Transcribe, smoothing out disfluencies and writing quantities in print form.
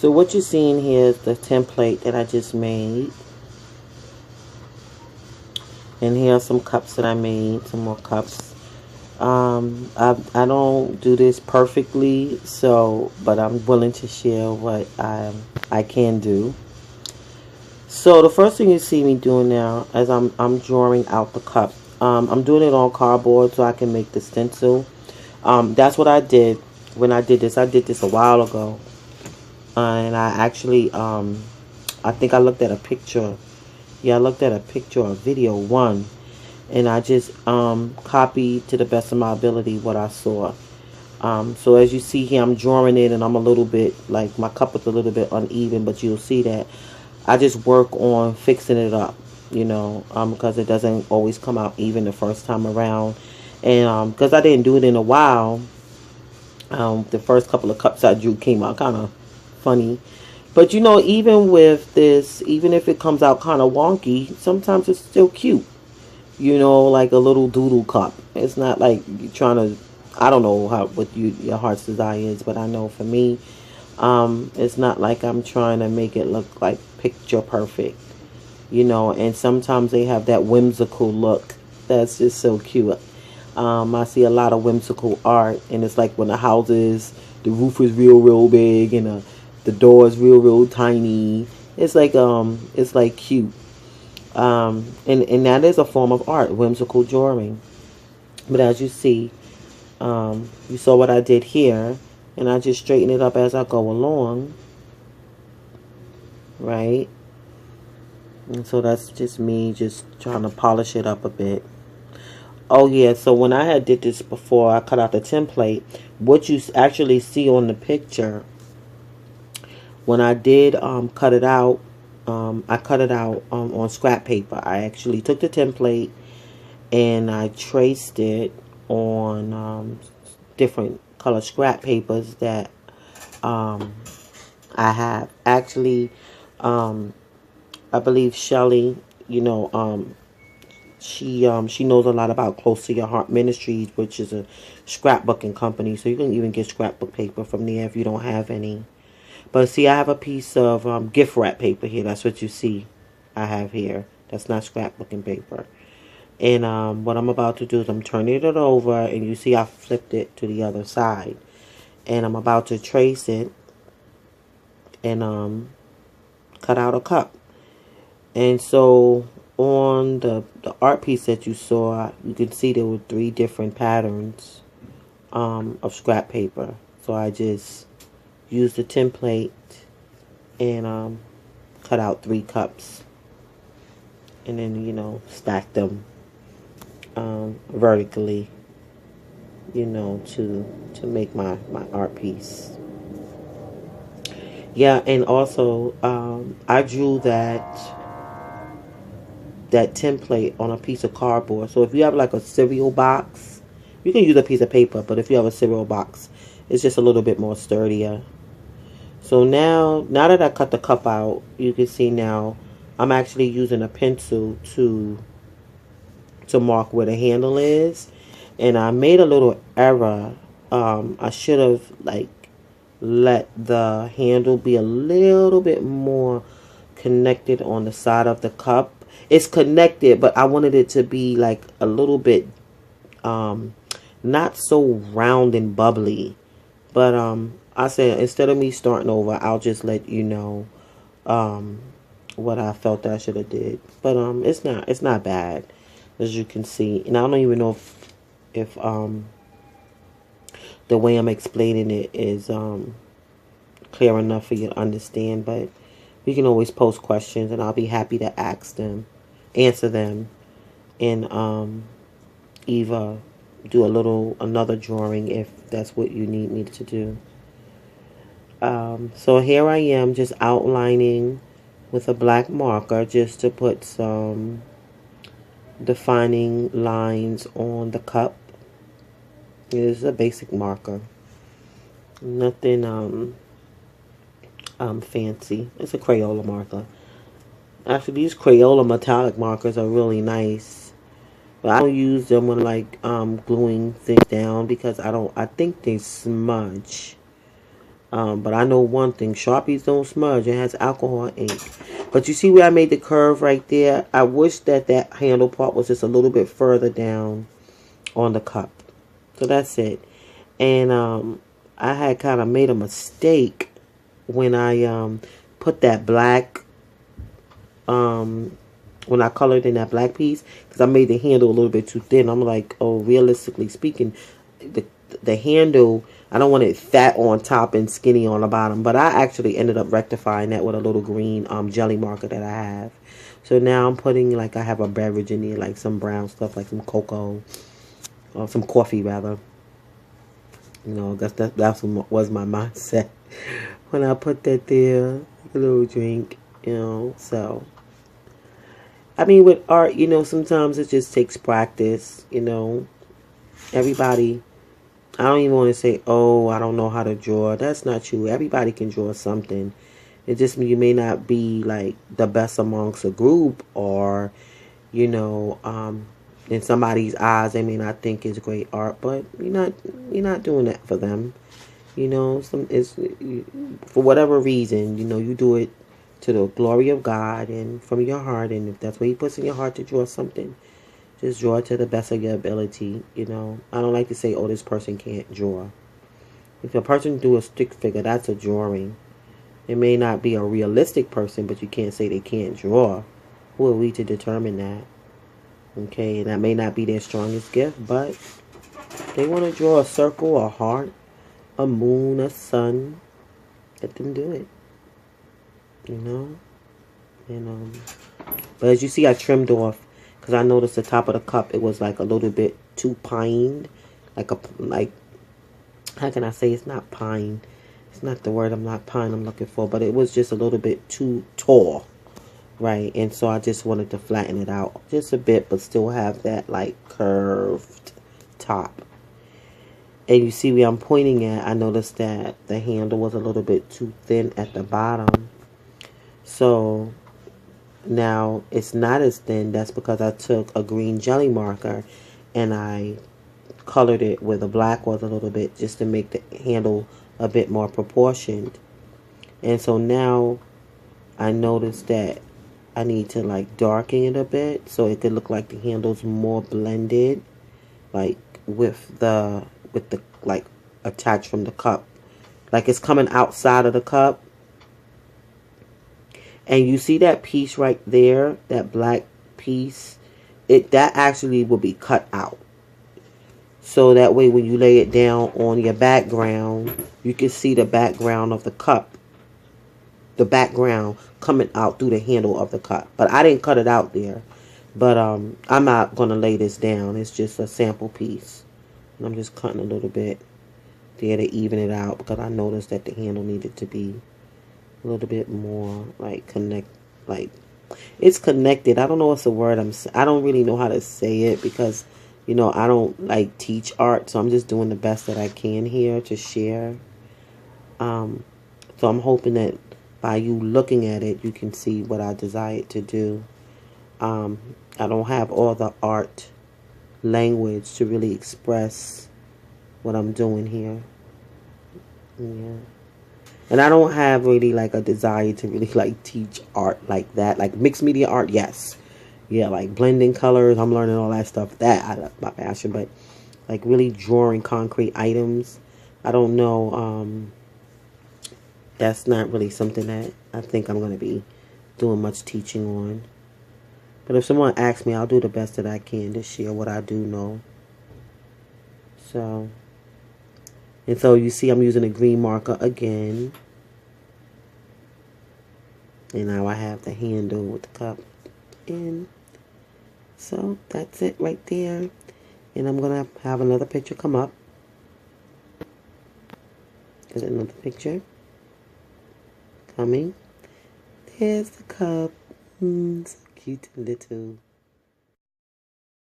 So what you're seeing here is the template that I just made. And here are some cups that I made, some more cups. I don't do this perfectly, but I'm willing to share what I can do. So the first thing you see me doing now is I'm drawing out the cup. I'm doing it on cardboard so I can make the stencil. That's what I did when I did this. I did this a while ago, and I actually I think I looked at a picture. Yeah, I looked at a picture of video one, and I just copied to the best of my ability what I saw. So as you see here, I'm drawing it, and I'm a little bit, like, my cup is a little bit uneven, but you'll see that I just work on fixing it up, because it doesn't always come out even the first time around. And because I didn't do it in a while, the first couple of cups I drew came out kind of funny. But even with this, even if it comes out kind of wonky, sometimes it's still cute. Like a little doodle cup. It's not like you're trying to, I don't know what your heart's desire is, but I know for me, it's not like I'm trying to make it look like picture perfect. And sometimes they have that whimsical look that's just so cute. I see a lot of whimsical art, and it's like when the roof is real big, and the door is real tiny. It's like cute. And that is a form of art, whimsical drawing. But as you see, you saw what I did here, and I just straighten it up as I go along, right? And so that's just me just trying to polish it up a bit. Oh yeah, so when I had did this before, I cut out the template. What you actually see on the picture, when I did cut it out, I cut it out on scrap paper. I actually took the template and I traced it on different color scrap papers that I have. Actually, I believe Shelly, she knows a lot about Close to Your Heart Ministries, which is a scrapbooking company. So you can even get scrapbook paper from there if you don't have any. But see, I have a piece of gift wrap paper here. That's what you see I have here. That's not scrapbooking paper. And what I'm about to do is I'm turning it over, and you see I flipped it to the other side. And I'm about to trace it and cut out a cup. And so on the art piece that you saw, you can see there were 3 different patterns of scrap paper. So I just used the template and cut out 3 cups, and then stack them vertically, to make my art piece. Yeah, and also I drew that template on a piece of cardboard. So if you have like a cereal box, you can use a piece of paper, but if you have a cereal box, it's just a little bit more sturdier. So now that I cut the cup out, you can see now I'm actually using a pencil to mark where the handle is. And I made a little error. I should have let the handle be a little bit more connected on the side of the cup. It's connected, but I wanted it to be like a little bit not so round and bubbly. But I said, instead of me starting over, I'll just let you know what I felt that I should have did. But it's not bad, as you can see. And I don't even know if the way I'm explaining it is clear enough for you to understand. But you can always post questions, and I'll be happy to answer them, and either do another drawing if that's what you need me to do. So here I am just outlining with a black marker just to put some defining lines on the cup. It is a basic marker. Nothing fancy. It's a Crayola marker. Actually, these Crayola metallic markers are really nice. But I don't use them when gluing things down because I think they smudge. But I know one thing, Sharpies don't smudge. It has alcohol ink. But you see where I made the curve right there? I wish that that handle part was just a little bit further down on the cup. So that's it. And I had kind of made a mistake when I put that black, when I colored in that black piece, because I made the handle a little bit too thin. I'm like, oh, realistically speaking, the handle, I don't want it fat on top and skinny on the bottom. But I actually ended up rectifying that with a little green jelly marker that I have. So now I'm putting, like, I have a beverage in there, like some brown stuff, like some cocoa, or some coffee rather. You know, I guess that's what was my mindset when I put that there, a little drink, you know. So, I mean, with art, you know, sometimes it just takes practice, you know. Everybody, I don't even want to say, oh, I don't know how to draw. That's not true. Everybody can draw something. It just, you may not be like the best amongst a group, or, you know, in somebody's eyes, they may not think it's great art, but you're not doing that for them. You know, it's for whatever reason, you know, you do it to the glory of God and from your heart. And if that's what He puts in your heart to draw something, just draw it to the best of your ability. You know, I don't like to say, oh, this person can't draw. If a person do a stick figure, that's a drawing. It may not be a realistic person, but you can't say they can't draw. Who are we to determine that? Okay, and that may not be their strongest gift, but they want to draw a circle, a heart, a moon, a sun. Let them do it. You know? And but as you see, I trimmed off because I noticed the top of the cup, it was like a little bit too pined. Like how can I say, it's not pine? It's not the word I'm looking for, but it was just a little bit too tall. Right, and so I just wanted to flatten it out just a bit, but still have that like curved top. And you see where I'm pointing at, I noticed that the handle was a little bit too thin at the bottom. So now it's not as thin. That's because I took a green jelly marker and I colored it where the black was a little bit, just to make the handle a bit more proportioned. And so now I noticed that I need to like darken it a bit so it could look like the handle's more blended, like with the like attached from the cup, like it's coming outside of the cup. And you see that piece right there, that black piece, that actually will be cut out, so that way when you lay it down on your background, you can see the background of the cup, the background coming out through the handle of the cup. But I didn't cut it out there. But I'm not going to lay this down. It's just a sample piece. And I'm just cutting a little bit there to even it out, because I noticed that the handle needed to be a little bit more like it's connected. I don't know what's the word I don't really know how to say it, because you know, I don't like teach art, so I'm just doing the best that I can here to share. So I'm hoping that by you looking at it, you can see what I desired to do. I don't have all the art language to really express what I'm doing here. Yeah. And I don't have really like a desire to really like teach art like that. Like mixed media art, yes. Yeah, like blending colors, I'm learning all that stuff. That's my passion. But like really drawing concrete items, I don't know. That's not really something that I think I'm going to be doing much teaching on. But if someone asks me, I'll do the best that I can to share what I do know. So, and so you see I'm using a green marker again. And now I have the handle with the cup in. So that's it right there. And I'm going to have another picture come up. There's another picture coming. There's the cup. So cute and little.